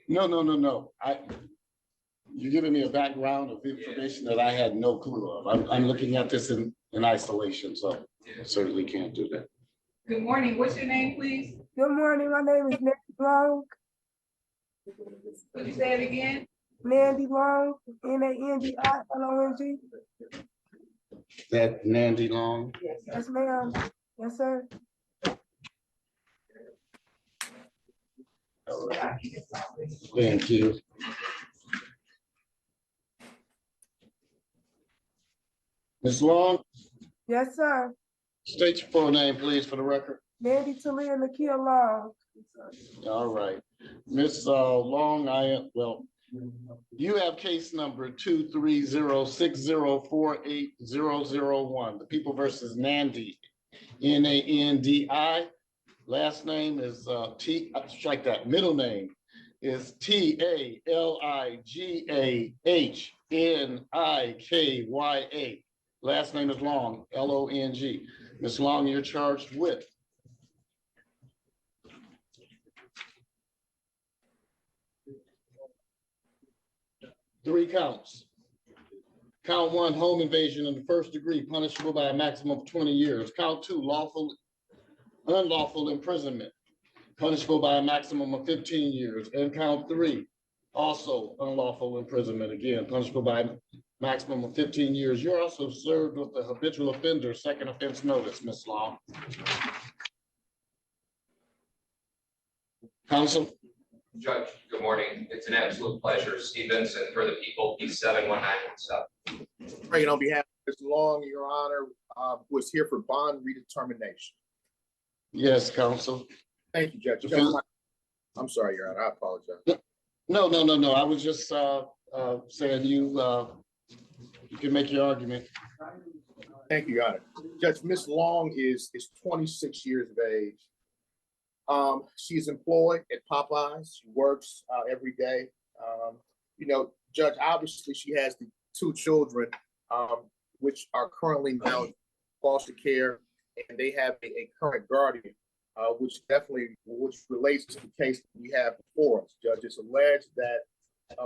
No. You're giving me a background of information that I had no clue of. I'm looking at this in isolation, so I certainly can't do that. Good morning. What's your name, please? Good morning. My name is Nandy Long. Would you say it again? Nandy Long, Nandilong. That Nandy Long? Yes, ma'am. Yes, sir. All right. Thank you. Ms. Long? Yes, sir. State your full name, please, for the record. Nandy Talia Nakia Long. All right. Ms. Long, you have case number 23060480001. The People versus Nandi, Nandi. Last name is strike that. Middle name is TALIGAHNIKYA. Last name is Long, LONG. Ms. Long, you're charged with three counts. Count one, home invasion in the first degree, punishable by a maximum of 20 years. Count two, unlawful imprisonment, punishable by a maximum of 15 years. And count three, also unlawful imprisonment, again, punishable by a maximum of 15 years. You're also served with the habitual offender second offense notice, Ms. Long. Counsel? Judge, good morning. It's an absolute pleasure. Steve Vincent for the People, P71917. Praying on behalf of Ms. Long, Your Honor, was here for bond redetermination. Yes, counsel. Thank you, Judge. I'm sorry, Your Honor. I apologize. No. I was just saying you can make your argument. Thank you, Your Honor. Judge, Ms. Long is 26 years of age. She's employed at Popeyes. She works every day. Judge, obviously she has the two children, which are currently now in foster care, and they have a current guardian, which relates to the case that we have before us. Judge, it's alleged that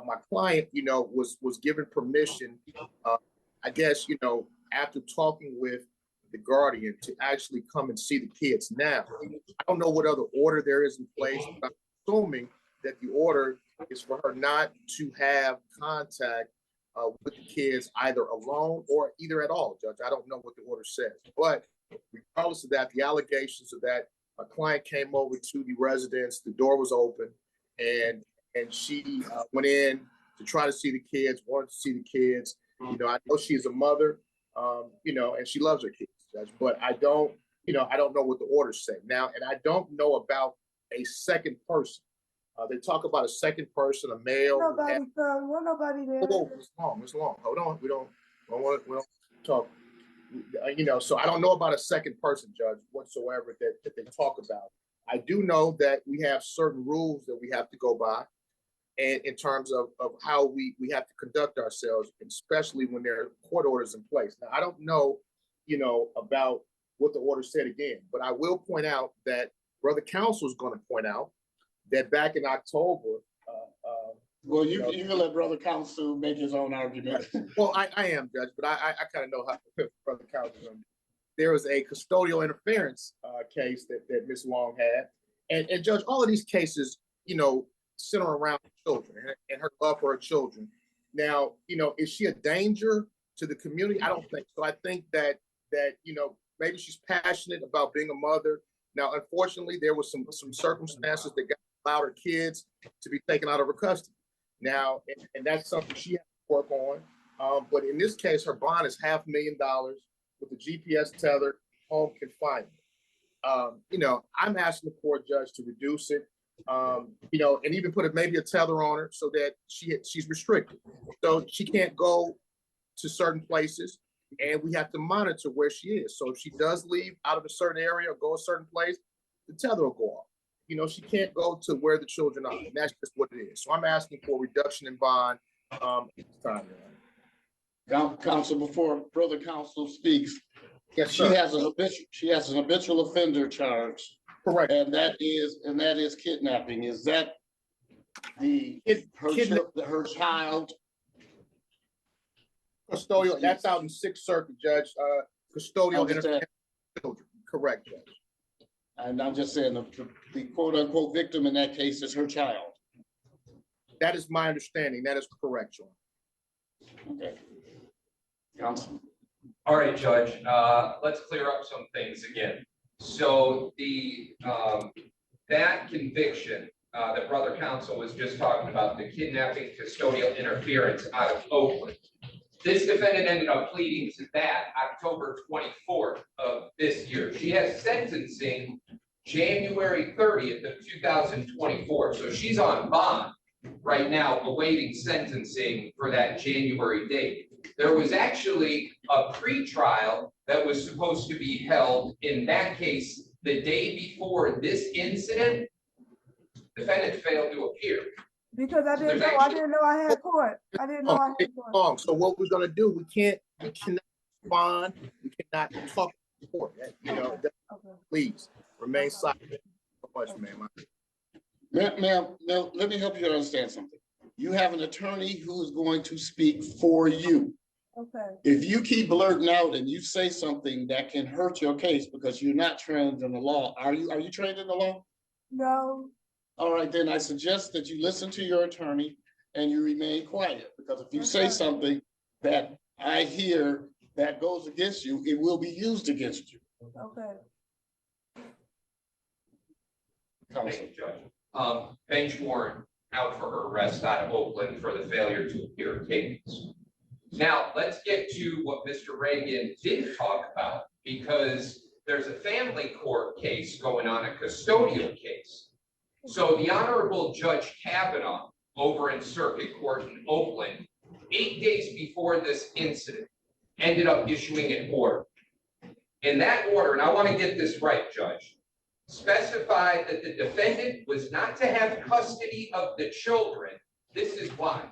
my client, was given permission, I guess, after talking with the guardian to actually come and see the kids now. I don't know what other order there is in place, but I'm assuming that the order is for her not to have contact with the kids either alone or either at all, Judge. I don't know what the order says, but regardless of that, the allegations of that, a client came over to the residence, the door was open, and she went in to try to see the kids, wanted to see the kids. I know she's a mother, and she loves her kids, Judge, but I don't know what the orders say now, and I don't know about a second person. They talk about a second person, a male. Nobody there. Oh, it's long. Hold on. We don't talk. So I don't know about a second person, Judge, whatsoever that they talk about. I do know that we have certain rules that we have to go by, and in terms of how we have to conduct ourselves, especially when there are court orders in place. Now, I don't know, about what the order said again, but I will point out that Brother Counsel is going to point out that back in October. Well, you can let Brother Counsel make his own argument. Well, I am, Judge, but I kind of know how Brother Counsel is going to do. There was a custodial interference case that Ms. Long had. And Judge, all of these cases, center around children and her love for her children. Now, is she a danger to the community? I don't think so. I think that maybe she's passionate about being a mother. Now, unfortunately, there was some circumstances that allowed her kids to be taken out of her custody. Now, and that's something she has to work on. But in this case, her bond is $500,000 with a GPS tethered home confinement. I'm asking the court judge to reduce it, and even put maybe a tether on her so that she's restricted. So she can't go to certain places, and we have to monitor where she is. So if she does leave out of a certain area or go a certain place, the tether will go off. She can't go to where the children are, and that's just what it is. So I'm asking for reduction in bond at this time. Counsel, before further counsel speaks, Yes, she sir. has an habitual offender charge, Correct. and that is kidnapping. Is that her child? Custodial, that's out in Sixth Circuit, Judge. Custodial Understand. children. Correct, Judge. And I'm just saying the quote unquote victim in that case is her child. That is my understanding. That is correct, John. Okay. Counsel. All right, Judge, let's clear up some things again. So that conviction that brother counsel was just talking about, the kidnapping custodial interference out of Oakland. This defendant ended up pleading to that October 24th of this year. She has sentencing January 30th of 2024. So she's on bond right now awaiting sentencing for that January date. There was actually a pretrial that was supposed to be held in that case the day before this incident. Defendant failed to appear. Because I didn't know I had court. I didn't know I had court. So what we're gonna do, we cannot bond, we cannot talk to court. Okay. Please remain silent. So much, ma'am. Ma'am, let me help you understand something. You have an attorney who is going to speak for you. Okay. If you keep blurting out and you say something that can hurt your case because you're not trained in the law, are you trained in the law? No. All right, then I suggest that you listen to your attorney and you remain quiet, because if you say something that I hear that goes against you, it will be used against you. Okay. Thank you, Judge. Bench warrant out for her arrest out of Oakland for the failure to appear case. Now, let's get to what Mr. Reagan did talk about, because there's a family court case going on, a custodial case. So the Honorable Judge Kavanaugh over in Circuit Court in Oakland, 8 days before this incident, ended up issuing an order. In that order, and I want to get this right, Judge, specified that the defendant was not to have custody of the children. This is why.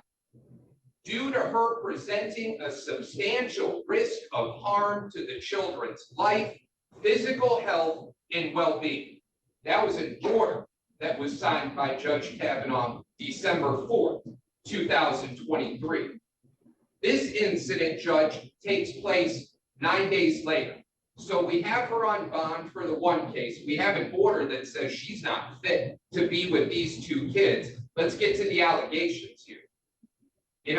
Due to her presenting a substantial risk of harm to the children's life, physical health, and well-being. That was an order that was signed by Judge Kavanaugh December 4th, 2023. This incident, Judge, takes place 9 days later. So we have her on bond for the one case. We have an order that says she's not fit to be with these two kids. Let's get to the allegations here. And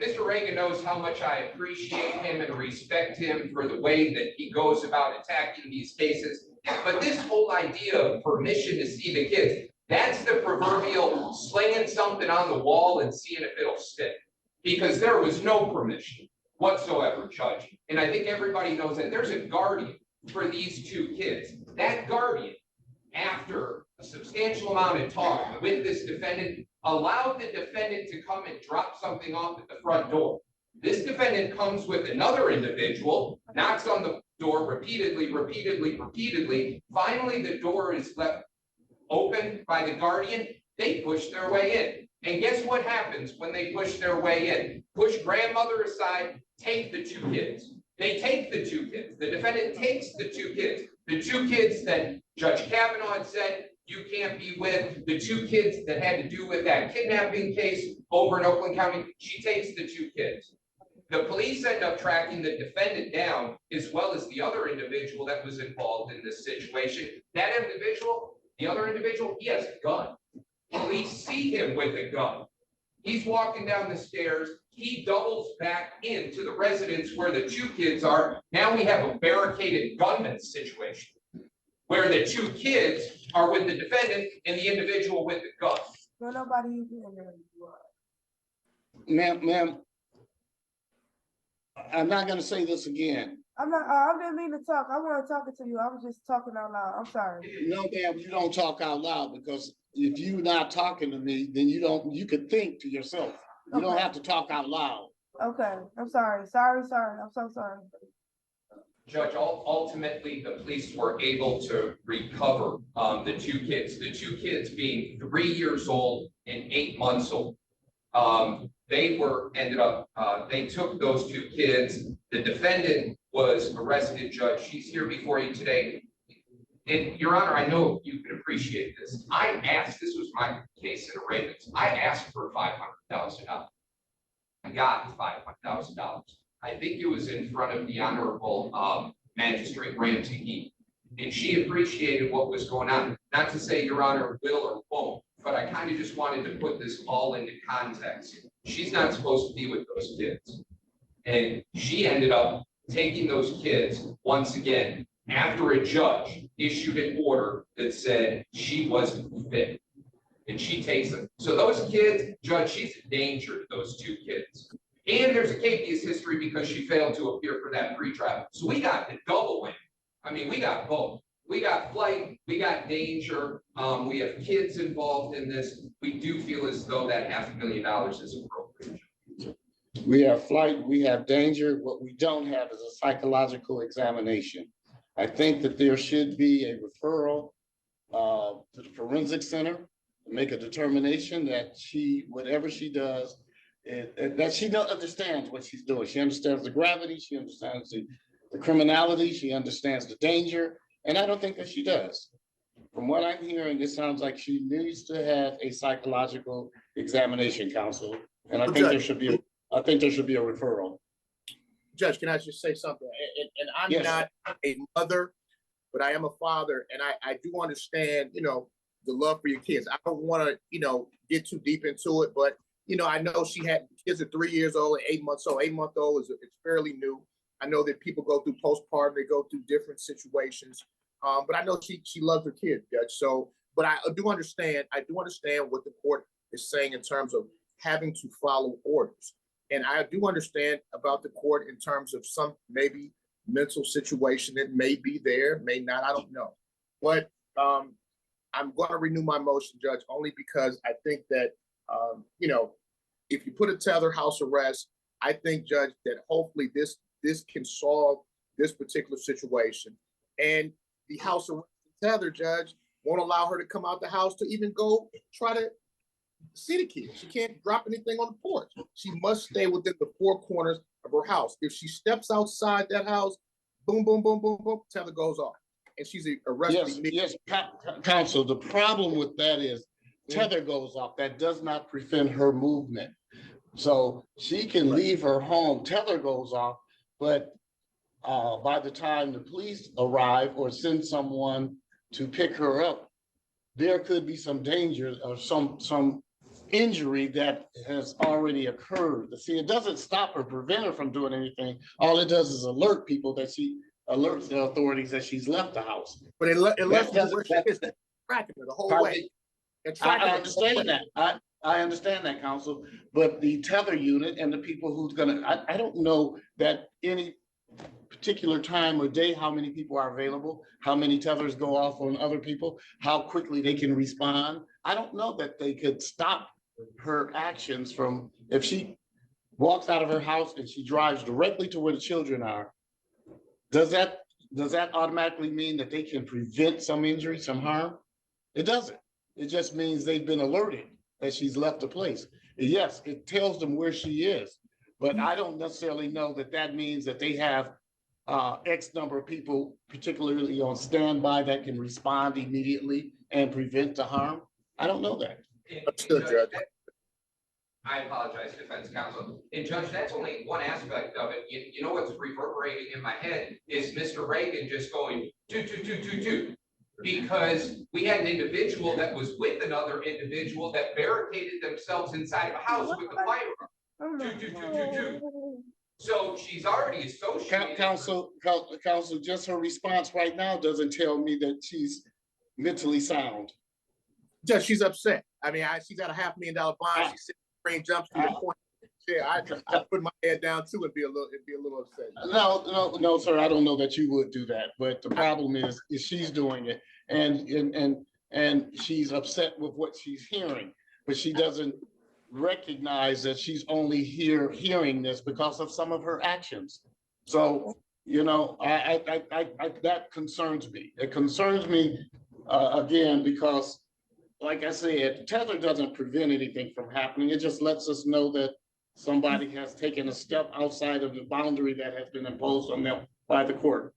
Mr. Reagan knows how much I appreciate him and respect him for the way that he goes about attacking these cases. But this whole idea of permission to see the kids, that's the proverbial slinging something on the wall and seeing if it'll stick. Because there was no permission whatsoever, Judge. And I think everybody knows that there's a guardian for these two kids. That guardian, after a substantial amount of talk with this defendant, allowed the defendant to come and drop something off at the front door. This defendant comes with another individual, knocks on the door repeatedly. Finally, the door is left open by the guardian. They push their way in. And guess what happens when they push their way in? Push grandmother aside, take the two kids. They take the two kids. The defendant takes the two kids. The two kids that Judge Kavanaugh had said you can't be with, the two kids that had to do with that kidnapping case over in Oakland County, she takes the two kids. The police end up tracking the defendant down, as well as the other individual that was involved in this situation. That individual, the other individual, he has a gun. Police see him with a gun. He's walking down the stairs. He doubles back into the residence where the two kids are. Now we have a barricaded gunman situation where the two kids are with the defendant and the individual with the gun. No, nobody is in there. Ma'am, I'm not going to say this again, I'm not, I didn't mean to talk. I wasn't talking to you. I was just talking out loud. I'm sorry. No, ma'am, you don't talk out loud because if you're not talking to me, then you could think to yourself. You don't Okay. have to talk out loud. Okay, I'm sorry. Sorry. I'm so sorry. Judge, ultimately, the police were able to recover the two kids being 3 years old and 8 months old. They took those two kids. The defendant was arrested, Judge. She's here before you today. And Your Honor, I know you can appreciate this. This was my case in Ravens. I asked for $500,000. I got $500,000. I think it was in front of the Honorable Magistrate Ramsey Heath. And she appreciated what was going on. Not to say Your Honor will or won't, but I kind of just wanted to put this all into context. She's not supposed to be with those kids. And she ended up taking those kids once again after a judge issued an order that said she wasn't fit. And she takes them. So those kids, Judge, she's a danger to those two kids. And there's a habeas history because she failed to appear for that pretrial. So we got the double win. I mean, we got both. We got flight, we got danger. We have kids involved in this. We do feel as though that $500,000 is appropriate. We have flight, we have danger. What we don't have is a psychological examination. I think that there should be a referral to the forensic center to make a determination that whatever she does, that she understands what she's doing. She understands the gravity, she understands the criminality, she understands the danger, and I don't think that she does. From what I'm hearing, it sounds like she needs to have a psychological examination, counsel, and I think there should be a referral. Judge, can I just say something? And I'm Yes. not a mother, but I am a father, and I do understand, the love for your kids. I don't want to, get too deep into it, but I know she had kids at 3 years old and 8 months old. 8 month old it's fairly new. I know that people go through postpartum, they go through different situations. But I know she loves her kid, Judge. So, but I do understand what the court is saying in terms of having to follow orders. And I do understand about the court in terms of some maybe mental situation that may be there, may not, I don't know. But I'm going to renew my motion, Judge, only because I think that, if you put a tether house arrest, I think, Judge, that hopefully this can solve this particular situation. And the house arrest tether, Judge, won't allow her to come out the house to even go try to see the kids. She can't drop anything on the porch. She must stay within the four corners of her house. If she steps outside that house, boom, boom, boom, boom, boom, tether goes off. And she's arrested. Yes, counsel, the problem with that is tether goes off. That does not prevent her movement. So she can leave her home, tether goes off, but by the time the police arrive or send someone to pick her up, there could be some danger or some injury that has already occurred. See, it doesn't stop or prevent her from doing anything. All it does is alert people alerts the authorities that she's left the house. But it left where she is tracking her the whole way. I understand that. I understand that, counsel, but the tether unit and the people who's gonna, I don't know that any particular time or day, how many people are available, how many tethers go off on other people, how quickly they can respond. I don't know that they could stop her actions from, if she walks out of her house and she drives directly to where the children are, does that automatically mean that they can prevent some injury, some harm? It doesn't. It just means they've been alerted that she's left the place. Yes, it tells them where she is, but I don't necessarily know that that means that they have X number of people, particularly on standby, that can respond immediately and prevent the harm. I don't know that. Understood, Judge. I apologize, defense counsel. And Judge, that's only one aspect of it. You know what's reverberating in my head is Mr. Reagan just going, toot. Because we had an individual that was with another individual that barricaded themselves inside of a house with a firearm. Toot. So she's already associated. Counsel, just her response right now doesn't tell me that she's mentally sound. Judge, she's upset. I mean, she's got a $500,000 bond. She's sitting brain jumps to the point. Yeah, I put my head down too and be a little upset. No, sir, I don't know that you would do that, but the problem is she's doing it and she's upset with what she's hearing, but she doesn't recognize that she's only hearing this because of some of her actions. So, you know, that concerns me. It concerns me, again, because like I said, tether doesn't prevent anything from happening. It just lets us know that somebody has taken a step outside of the boundary that has been imposed on them by the court.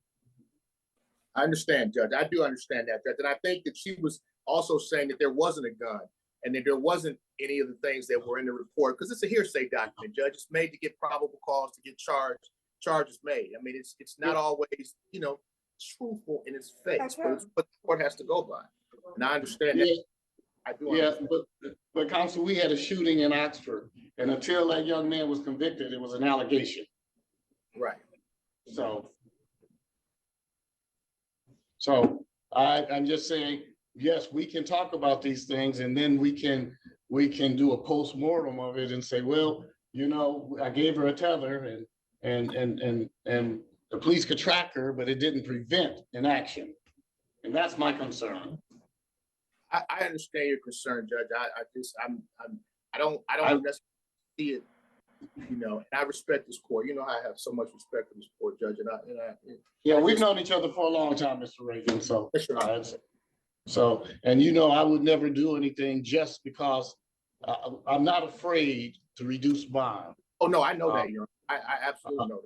I understand, Judge. I do understand that, Judge. And I think that she was also saying that there wasn't a gun and that there wasn't any of the things that were in the report, because it's a hearsay document, Judge. It's made to get probable cause to get charges made. I mean, it's not always, you know, truthful in its face, but it's what the court has to go by. And I understand that. I do understand. But counsel, we had a shooting in Oxford, and until that young man was convicted, it was an allegation. Right. So I'm just saying, yes, we can talk about these things, and then we can do a post-mortem of it and say, well, you know, I gave her a tether and the police could track her, but it didn't prevent an action. And that's my concern. I understand your concern, Judge. I don't necessarily see it, you know, and I respect this court. You know, I have so much respect for this court, Judge. Yeah, we've known each other for a long time, Mr. Reagan. So, and you know, I would never do anything just because I'm not afraid to reduce bond. Oh no, I know that. I absolutely know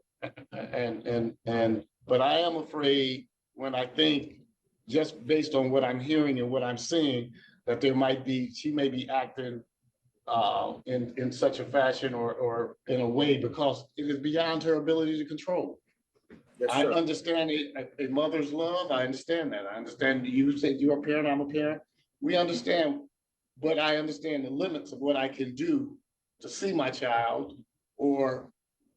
that. But I am afraid when I think, just based on what I'm hearing and what I'm seeing, that she may be acting in such a fashion or in a way because it is beyond her ability to control. Yes, I understand a mother's love. I understand that. I understand you said you're a parent, I'm a parent. We understand, but I understand the limits of what I can do to see my child, or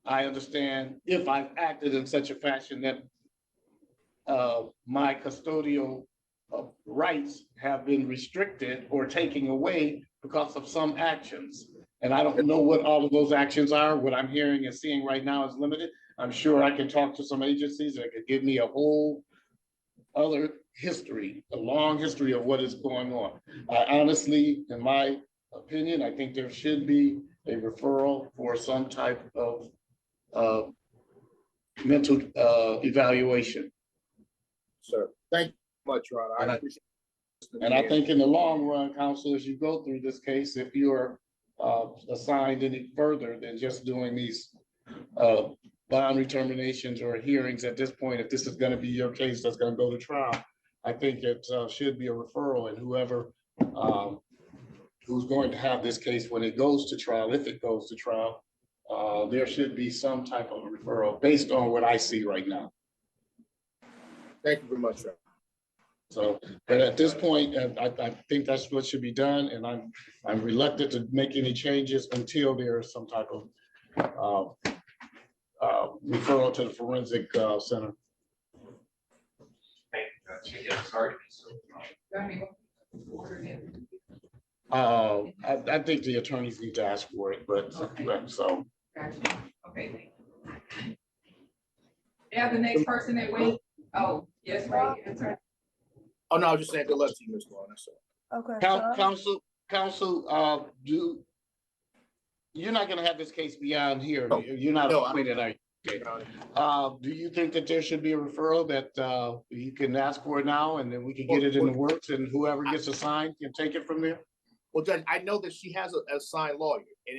I understand if I've acted in such a fashion that my custodial rights have been restricted or taken away because of some actions. And I don't know what all of those actions are. What I'm hearing and seeing right now is limited. I'm sure I can talk to some agencies that could give me a whole other history, a long history of what is going on. I honestly, in my opinion, I think there should be a referral for some type of mental evaluation. Sir, thank you much, Your Honor. I appreciate it. And I think in the long run, counsel, as you go through this case, if you're assigned any further than just doing these bond determinations or hearings at this point, if this is going to be your case that's going to go to trial, I think it should be a referral, and whoever who's going to have this case when it goes to trial, if it goes to trial, there should be some type of referral based on what I see right now. Thank you very much, sir. So, but at this point, I think that's what should be done, and I'm reluctant to make any changes until there is some type of referral to the forensic center. I think the attorneys need to ask for it, but so. Gotcha. Okay. Yeah, the next person that wait. Oh, yes, right. Oh no, I was just saying good luck to you, Ms. Law. That's all. Okay. Counsel, you're not going to have this case beyond here. No. You're not appointed, are you? Okay. Do you think that there should be a referral that you can ask for now, and then we can get it in the works, and whoever gets assigned can take it from there? Well, Judge, I know that she has a assigned lawyer, and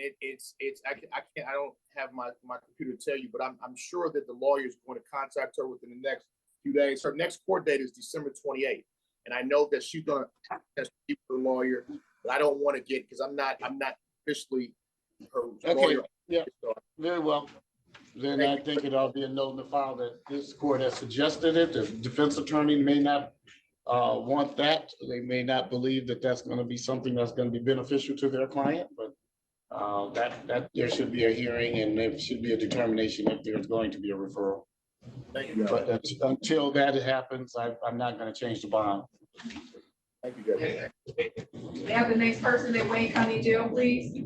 I don't have my computer to tell you, but I'm sure that the lawyer is going to contact her within the next few days. Her next court date is December 28th, and I know that she's going to speak with the lawyer, but I don't want to get, because I'm not officially her lawyer. Yeah, very well. Then I think it ought to be a note in the file that this court has suggested it. The defense attorney may not want that. They may not believe that that's going to be something that's going to be beneficial to their client, but that there should be a hearing, and there should be a determination if there's going to be a referral. Thank you. But until that happens, I'm not going to change the bond. Thank you, Judge. May I have the next person at Wayne County Jail, please?